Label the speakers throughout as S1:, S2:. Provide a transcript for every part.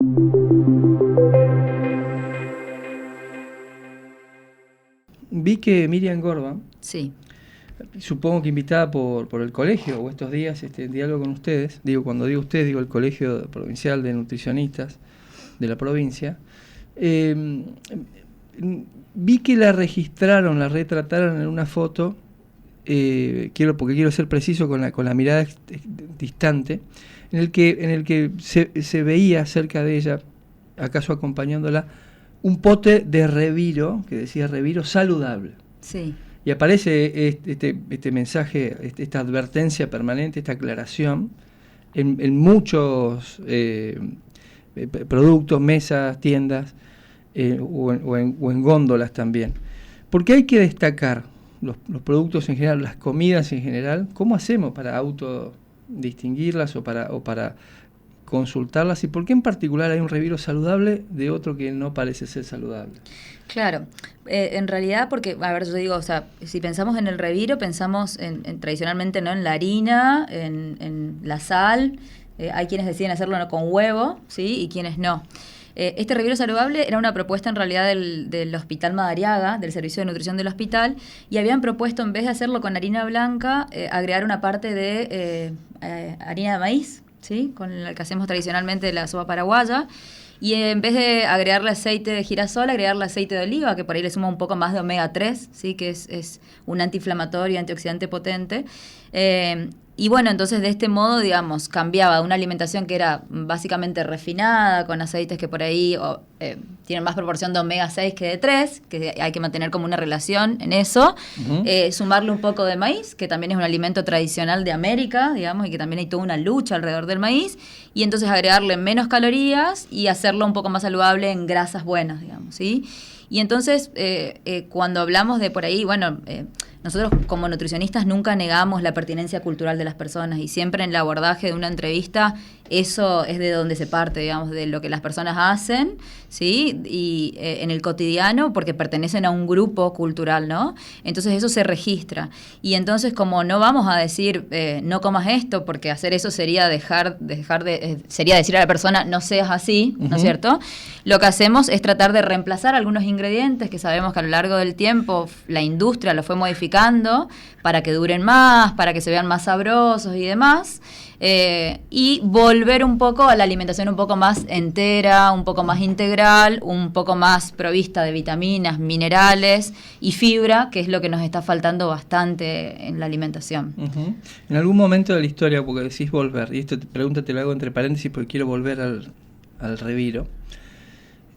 S1: Vi que Miriam Gorban,
S2: Sí.
S1: supongo que invitada por el colegio o estos días en diálogo con ustedes, cuando digo ustedes, digo el Colegio Provincial de Nutricionistas de la provincia, eh, vi que la registraron, la retrataron en una foto, porque quiero ser preciso con la mirada distante, en el que se veía cerca de ella, acaso acompañándola, un pote de reviro, que decía reviro saludable.
S2: Sí.
S1: Y aparece este mensaje, esta advertencia permanente, esta aclaración, en muchos productos, mesas, tiendas, o en góndolas también. Porque hay que destacar los productos en general, las comidas en general. ¿Cómo hacemos para autodistinguirlas o para consultarlas? ¿Y por qué en particular hay un reviro saludable de otro que no parece ser saludable?
S2: Claro, en realidad porque, a ver, yo digo, o sea, si pensamos en el reviro, pensamos tradicionalmente no en la harina, en la sal, hay quienes deciden hacerlo con huevo, ¿sí? Y quienes no. Este reviro saludable era una propuesta en realidad del Hospital Madariaga, del Servicio de Nutrición del hospital, y habían propuesto, en vez de hacerlo con harina blanca, agregar una parte de harina de maíz, ¿sí? Con la que hacemos tradicionalmente la sopa paraguaya. Y en vez de agregarle aceite de girasol, agregarle aceite de oliva, que por ahí le suma un poco más de omega 3, ¿sí? Que es un antiinflamatorio y antioxidante potente. Y bueno, entonces de este modo, digamos, cambiaba una alimentación que era básicamente refinada, con aceites que por ahí tienen más proporción de omega 6 que de 3, que hay que mantener como una relación en eso.
S1: Uh-huh.
S2: Sumarle un poco de maíz, que también es un alimento tradicional de América, digamos, y que también hay toda una lucha alrededor del maíz. Y entonces agregarle menos calorías y hacerlo un poco más saludable en grasas buenas, digamos, ¿sí? Y entonces, cuando hablamos de por ahí, bueno, nosotros como nutricionistas nunca negamos la pertinencia cultural de las personas y siempre en el abordaje de una entrevista eso es de donde se parte, digamos, de lo que las personas hacen, ¿sí? Y en el cotidiano porque pertenecen a un grupo cultural, ¿no? Entonces eso se registra. Y entonces como no vamos a decir no comas esto porque hacer eso sería sería decir a la persona no seas así, ¿no es cierto? Lo que hacemos es tratar de reemplazar algunos ingredientes que sabemos que a lo largo del tiempo la industria lo fue modificando para que duren más, para que se vean más sabrosos y demás. Y volver un poco a la alimentación un poco más entera, un poco más integral, un poco más provista de vitaminas, minerales y fibra, que es lo que nos está faltando bastante en la alimentación.
S1: Uh-huh. En algún momento de la historia, porque decís volver, y esta pregunta te la hago entre paréntesis porque quiero volver al reviro.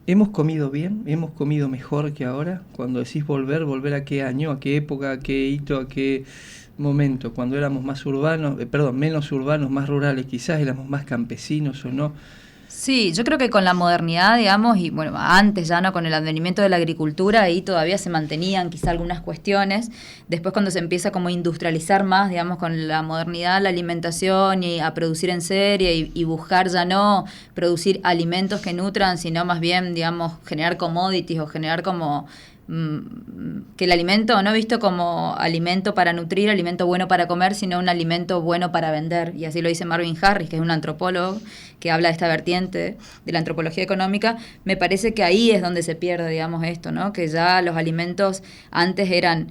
S1: ¿Hemos comido bien? ¿Hemos comido mejor que ahora? Cuando decís ¿volver a qué año, a qué época, a qué hito, a qué momento? Cuando éramos más urbanos, menos urbanos, más rurales, quizás éramos más campesinos o no.
S2: Sí, yo creo que con la modernidad, digamos, y bueno, antes ya no, con el advenimiento de la agricultura, ahí todavía se mantenían quizá algunas cuestiones. Después cuando se empieza como a industrializar más, digamos, con la modernidad, la alimentación y a producir en serie y buscar ya no producir alimentos que nutran, sino más bien, digamos, generar commodities o generar como que el alimento no visto como alimento para nutrir, alimento bueno para comer, sino un alimento bueno para vender. Y así lo dice Marvin Harris, que es un antropólogo que habla de esta vertiente de la antropología económica. Me parece que ahí es donde se pierde, digamos, esto, ¿no? Que ya los alimentos antes eran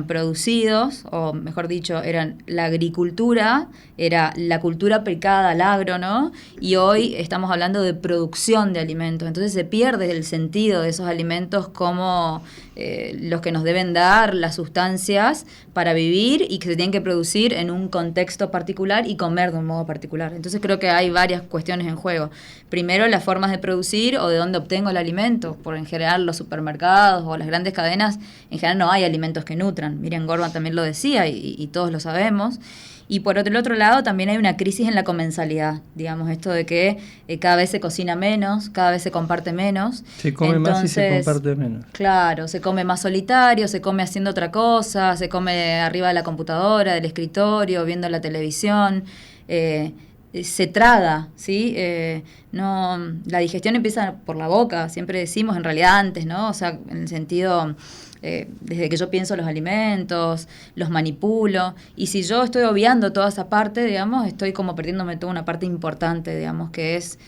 S2: producidos, o mejor dicho, eran la agricultura, era la cultura aplicada al agro, ¿no? Y hoy estamos hablando de producción de alimentos. Entonces se pierde el sentido de esos alimentos como los que nos deben dar las sustancias para vivir y que se tienen que producir en un contexto particular y comer de un modo particular. Entonces creo que hay varias cuestiones en juego. Primero, las formas de producir o de dónde obtengo el alimento. Por en general los supermercados o las grandes cadenas, en general no hay alimentos que nutran. Miriam Gorban también lo decía y todos lo sabemos. Y por el otro lado también hay una crisis en la comensalidad, digamos, esto de que cada vez se cocina menos, cada vez se comparte menos.
S1: Se come más y se comparte menos.
S2: Claro, se come más solitario, se come haciendo otra cosa, se come arriba de la computadora, del escritorio, viendo la televisión, se traga, ¿sí? No, la digestión empieza por la boca, siempre decimos, en realidad antes, ¿no? O sea, en el sentido... desde que yo pienso los alimentos, los manipulo, y si yo estoy obviando toda esa parte, digamos, estoy como perdiéndome toda una parte importante, digamos, que es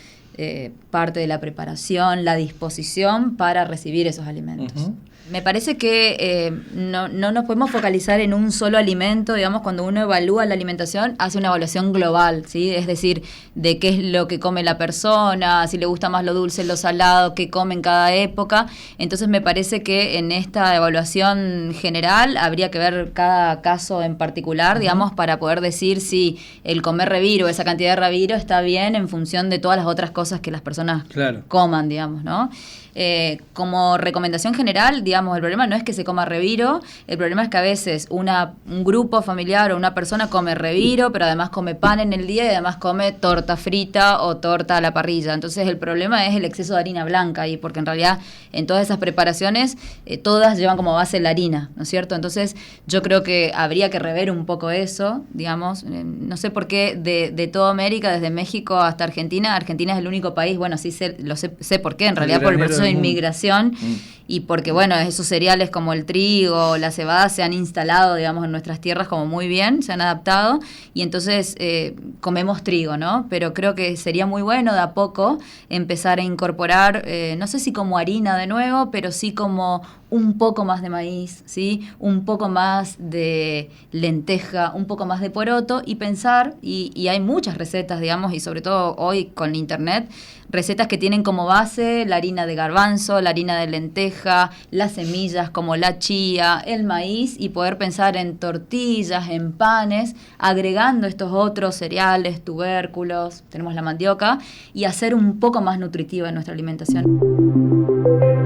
S2: parte de la preparación, la disposición para recibir esos alimentos. Me parece que no nos podemos focalizar en un solo alimento, digamos, cuando uno evalúa la alimentación, hace una evaluación global, ¿sí? Es decir, de qué es lo que come la persona, si le gusta más lo dulce, lo salado, qué come en cada época. Entonces me parece que en esta evaluación general habría que ver cada caso en particular, digamos, para poder decir si el comer reviro, esa cantidad de reviro está bien en función de todas las otras cosas que las personas coman, digamos, ¿no? Como recomendación general, digamos, el problema no es que se coma reviro, el problema es que a veces un grupo familiar o una persona come reviro, pero además come pan en el día y además come torta frita o torta a la parrilla. Entonces el problema es el exceso de harina blanca, y porque en realidad en todas esas preparaciones todas llevan como base la harina, ¿no es cierto? Entonces yo creo que habría que rever un poco eso, digamos, no sé por qué de toda América, desde México hasta Argentina es el único país, bueno, sí sé por qué, en realidad por el proceso de inmigración y porque, bueno, esos cereales como el trigo, la cebada se han instalado, digamos, en nuestras tierras como muy bien, se han adaptado y entonces comemos trigo, ¿no? Pero creo que sería muy bueno de a poco empezar a incorporar, no sé si como harina de nuevo, pero sí como un poco más de maíz, ¿sí? Un poco más de lenteja, un poco más de poroto y pensar, y hay muchas recetas, digamos, y sobre todo hoy con internet, recetas que tienen como base la harina de garbanzo, la harina de lenteja, las semillas como la chía, el maíz, y poder pensar en tortillas, en panes, agregando estos otros cereales, tubérculos, tenemos la mandioca, y hacer un poco más nutritiva nuestra alimentación.